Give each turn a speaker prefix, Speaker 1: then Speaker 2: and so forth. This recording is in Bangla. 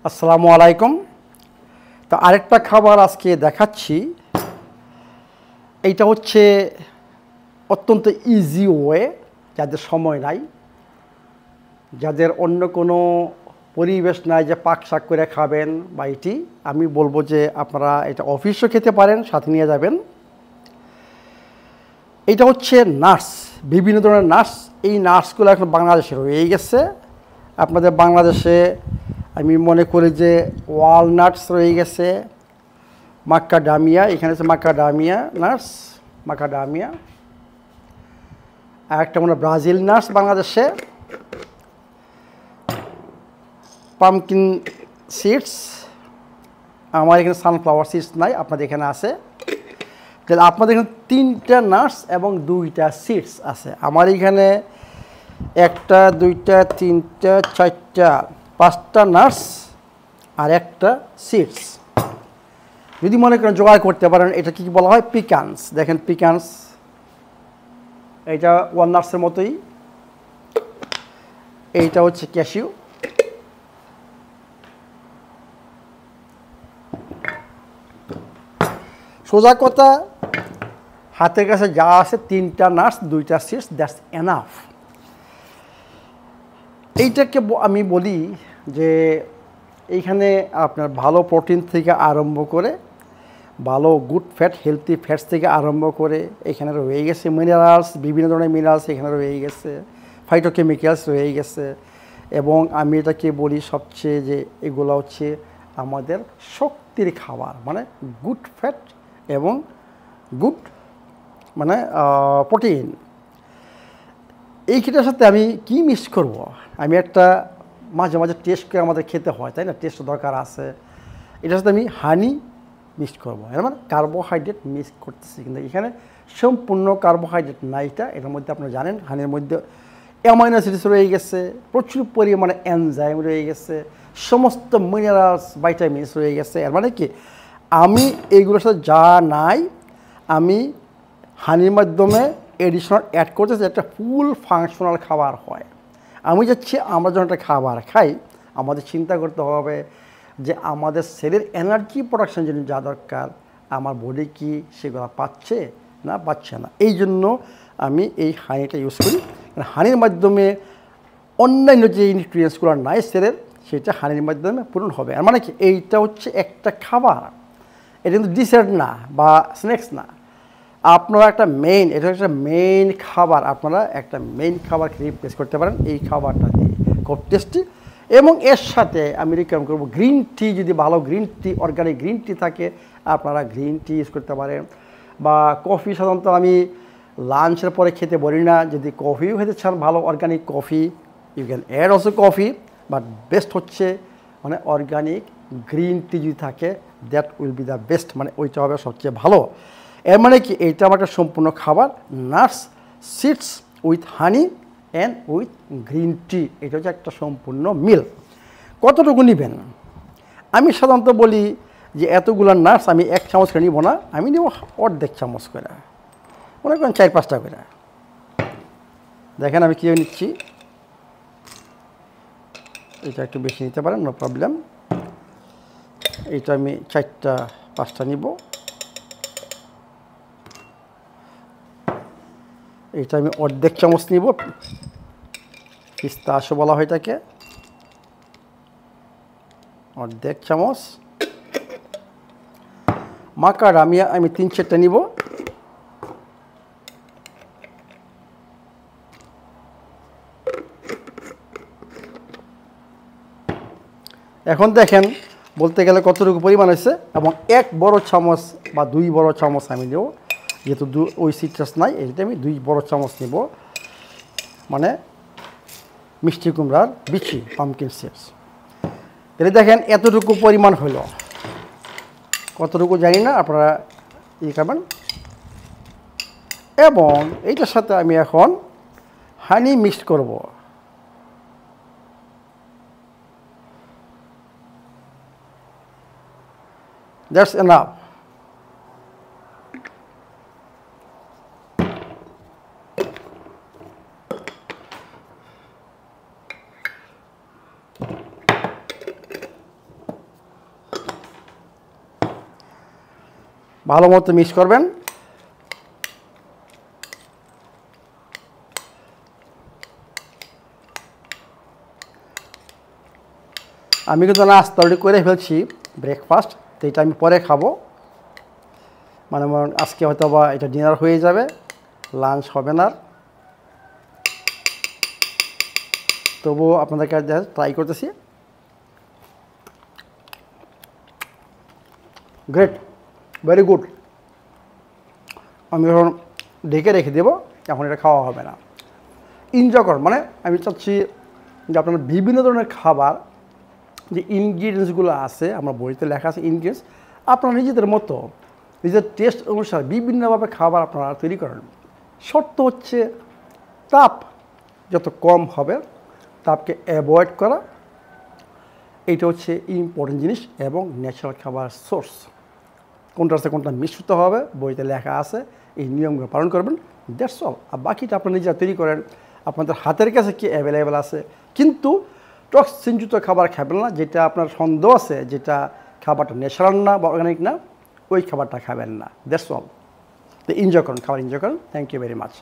Speaker 1: আসসালামু আলাইকুম। তো আরেকটা খাবার আজকে দেখাচ্ছি। এইটা হচ্ছে অত্যন্ত ইজি ওয়ে, যাদের সময় নাই, যাদের অন্য কোনো পরিবেশ নাই যে পাক শাক করে খাবেন বা এটি, আমি বলবো যে আপনারা এটা অফিসও খেতে পারেন, সাথে নিয়ে যাবেন। এটা হচ্ছে নাটস, বিভিন্ন ধরনের নাটস। এই নাটসগুলো এখন বাংলাদেশে রয়ে গেছে। আপনাদের বাংলাদেশে আমি মনে করি যে ওয়ালনাটস রয়ে গেছে, মাকাডামিয়া, এখানে আছে মাকাডামিয়া নাটস, মাকাডামিয়া। আর একটা মনে ব্রাজিল নাটস বাংলাদেশে, পামকিন সিডস। আমার এখানে সানফ্লাওয়ার সিডস নাই, আপনাদের এখানে আছে। তাহলে আপনাদের এখানে 3টা নাটস এবং 2টা সিডস আছে। আমার এখানে 1টা 2টা 3টা 4টা 5টা নাটস আর 1টা সিডস। যদি মনে করেন জোগাড় করতে পারেন, এটা কি বলা হয় পিকান্স। দেখেন পিকান্স, এইটা ওয়ালনাটসের মতোই। এইটা হচ্ছে ক্যাশিউ। সোজা কথা, হাতের কাছে যা আছে 3টা নাটস 2টা সিডস, দ্যাটস এনাফ। এইটাকে আমি বলি যে এইখানে আপনার ভালো প্রোটিন থেকে আরম্ভ করে, ভালো গুড ফ্যাট হেলদি ফ্যাটস থেকে আরম্ভ করে এখানে রয়ে গেছে মিনারেলস, বিভিন্ন ধরনের মিনারেলস এখানে রয়ে গেছে, ফাইটোকেমিক্যালস রয়ে গেছে। এবং আমি এটাকে বলি সবচেয়ে যে এগুলো হচ্ছে আমাদের শক্তির খাবার, মানে গুড ফ্যাট এবং গুড মানে প্রোটিন। এইটার সাথে আমি কি মিক্স করব? আমি একটা মাঝে মাঝে টেস্ট করে আমাদের খেতে হয়, তাই না? টেস্ট দরকার আছে। এটার সাথে আমি হানি মিক্স করবো, এর মানে কার্বোহাইড্রেট মিক্স করতেছি। কিন্তু এখানে সম্পূর্ণ কার্বোহাইড্রেট না, এটার মধ্যে আপনারা জানেন হানির মধ্যে অ্যামাইনো অ্যাসিডস রয়ে গেছে, প্রচুর পরিমাণে এনজাইম রয়ে গেছে, সমস্ত মিনারেলস ভাইটামিনস রয়ে গেছে। এর মানে কি আমি এইগুলোর সাথে যা নাই আমি হানির মাধ্যমে এডিশনাল অ্যাড করতেছি, একটা ফুল ফাংশনাল খাবার হয়। আমি যাচ্ছি আমরা যখন একটা খাবার খাই, আমাদের চিন্তা করতে হবে যে আমাদের সেলের এনার্জি প্রোডাকশনের জন্য যা দরকার আমার বডি কি সেগুলো পাচ্ছে না পাচ্ছে না। এই জন্য আমি এই হানিটা ইউজ করি। হানির মাধ্যমে অন্যান্য যে নিউট্রিয়েন্টসগুলো নাই সেলের, সেটা হানির মাধ্যমে পূরণ হবে। আর মানে কি এইটা হচ্ছে একটা খাবার, এটা কিন্তু ডিসার্ট না বা স্ন্যাক্স না। আপনারা একটা মেইন, এটা একটা মেইন খাবার, আপনারা একটা মেইন খাবার রিপ্লেস করতে পারেন এই খাবারটা দিয়ে, খুব টেস্টি। এবং এর সাথে আমি রিকমেন্ড করবো গ্রিন টি, যদি ভালো গ্রিন টি, অর্গানিক গ্রিন টি থাকে আপনারা গ্রিন টি ইউজ করতে পারেন। বা কফি সাধারণত আমি লাঞ্চের পরে খেতে বলি না, যদি কফিও খেতে চান ভালো organic coffee, you can add also coffee, but best হচ্ছে মানে অর্গানিক গ্রিন টি যদি থাকে, that will be the best, মানে ওইটা হবে সবচেয়ে ভালো। এর মানে কি এইটা আমার একটা সম্পূর্ণ খাবার, nuts seeds with honey and with green tea, এটা হচ্ছে একটা সম্পূর্ণ মিল। কতটুকু নেবেন? আমি সাধারণত বলি যে এতগুলো নাটস আমি 1 চামচ করে নিব না, আমি নেব অর্ধেক চামচ করে, মনে করেন 4-5টা করে। দেখেন আমি কীভাবে নিচ্ছি, এটা একটু বেশি নিতে পারেন, নো প্রবলেম। এইটা আমি 4-5টা নিব। এইটা আমি অর্ধেক চামচ নিব, পিস্তাশো বলা হয় এটাকে, অর্ধেক চামচ। মাকাডামিয়া আমি 3-4টা নিব। এখন দেখেন বলতে গেলে কতটুকু পরিমাণ হয়েছে, এবং 1 বড় চামচ বা 2 বড় চামচ আমি নেব, যেহেতু ওই সিট্রাস নাই, এইটা আমি 2 বড় চামচ নেব, মানে মিষ্টি কুমড়ার বিচি, পামকিন সিডস। তাহলে দেখেন এতটুকু পরিমাণ হলো, কতটুকু জানি না, আপনারা খাবেন। এবং এইটার সাথে আমি এখন হানি মিক্স করব। That's enough. ভালো মতো মিক্স করবেন। আমি কিন্তু নাস্তা অলরেডি করে ফেলছি, ব্রেকফাস্ট, তো এটা আমি পরে খাবো। মানে আজকে হয়তো বা এটা ডিনার হয়ে যাবে, লাঞ্চ হবে না। তবুও আপনাদেরকে ট্রাই করতেছি। Great, very good. আমি এখন ঢেকে রেখে দেবো, এখন এটা খাওয়া হবে না। এনজয় করুন, মানে আমি চাচ্ছি যে আপনারা বিভিন্ন ধরনের খাবার যে ইনগ্রিডিয়েন্টসগুলো আছে, আমার বইতে লেখা আছে ইনগ্রিডিয়েন্টস, আপনারা নিজেদের মতো নিজের টেস্ট অনুসারে বিভিন্নভাবে খাবার আপনারা তৈরি করেন। শর্ত হচ্ছে তাপ যত কম হবে, তাপকে অ্যাভয়েড করা, এইটা হচ্ছে ইম্পর্টেন্ট জিনিস। এবং ন্যাচারাল খাবার সোর্স, কোনটার সাথে কোনটা মিশ্রিত হবে বইতে লেখা আছে, এই নিয়মগুলো পালন করবেন, দ্যাটস অল। আর বাকিটা আপনারা নিজেরা তৈরি করেন, আপনাদের হাতের কাছে কি অ্যাভেলেবেল আছে। কিন্তু টক্সিনযুক্ত খাবার খাবেন না, যেটা আপনার সন্দেহ আছে যেটা খাবারটা ন্যাচারাল না বা অর্গানিক না, ওই খাবারটা খাবেন না, দ্যাটস অল। তো এনজয় করুন, খাবার এনজয় করুন। Thank you very much.